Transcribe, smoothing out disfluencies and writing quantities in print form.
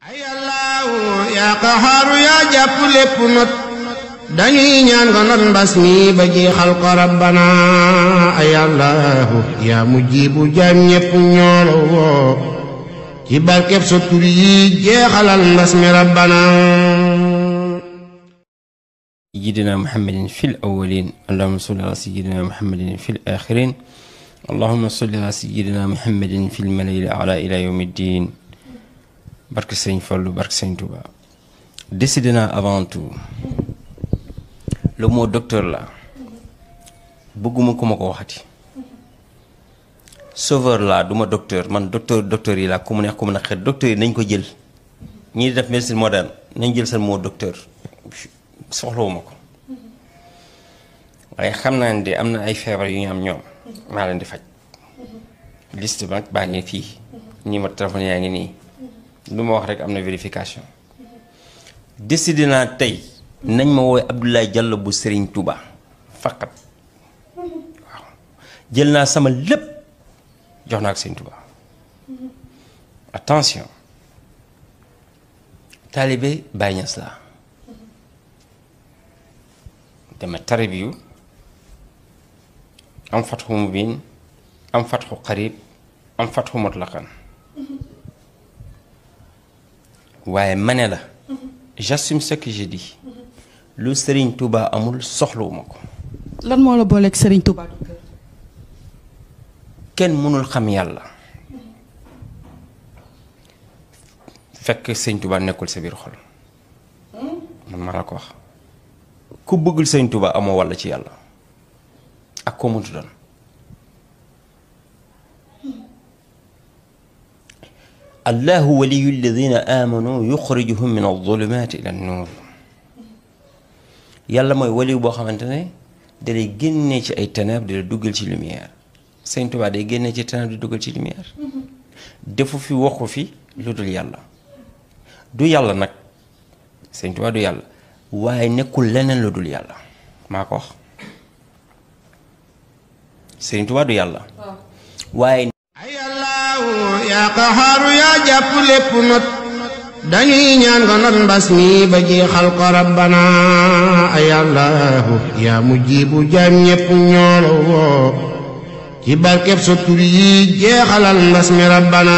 ay Allahu yaa qahaaru yaa jàpp lépp not dañuy ñaan nga not mbas mi ba jeexal ko rabbana ay Allahu yaa mujjibu jaam ñépp ñoolo woo ci barkeb sa tur yi jeexalal mbas mi rabbana sayyidina muhammadin fil awwalin allahumma salli ala sayyidina muhammadin fil akhirin allahumma salli ala sayyidina muhammadin fil mala'il a'la ila yawmiddin. barke Sëñ Fallu, barke Sëñ Touba. décidé naa avant tout le mot docteur la bëgguma ku ma ko waxati. sauveur laa duma docteur man docteur yi laa ku mu neex ku mu naqari docteur yi nañ ko jël ñii def médecine moderne nañ jël seen mot docteur soxlawuma ko waaye xam naa ne de am na ay feebar yu ñu am ñoom maa leen di faj liste ba baa ngi fii numéro téléphone yaa ngi nii lu ma wax rek am na vérification. décidé naa tey nañ ma woowee Abdoulaye Diallo bu Serigne Touba faqat waaw jël naa sama lépp jox naa ko Serigne Touba. attention taalibe Baye Niass laa dama tarbiyu am fatxu mubin am fatxu qarib am fatxu mutlaqan waaye ma ne la j'assume ce que je dis lu Serigne Touba amul soxlawuma ko. lan moo la booleeg Serigne Touba. kenn mënul xam yàlla fekk Serigne Touba nekkul sa biir xol man maa la ko wax ku bëggul Serigne Touba amoo walla ci yàlla ak koo mëntu doon. allahu waliyu alladina amanu yuxrijuhum min alzulumati ila nuur yàlla mooy waliyu boo xamante ne dalay génnee ci ay ténèbres di la duggal ci lumière. Sëñ Tuubaa day génnee ci ténèbres di duggal ci lumière. defu fi waxu fi lu dul yàlla du yàlla nag Sëñ Tuubaa du yàlla waaye nekkul leneen lu dul yàlla maa ko wax. Sëñ Tuubaa du yàlla waaye yaa qahaaru yaa jàpp lépp not dañuy ñaan nga not mbas mi ba jeexal ko rabbana ay Allahu yaa mujjibu jaam ñépp ñoolo woo ci barkeb sa tur yi jeexalal mbas mi rabbana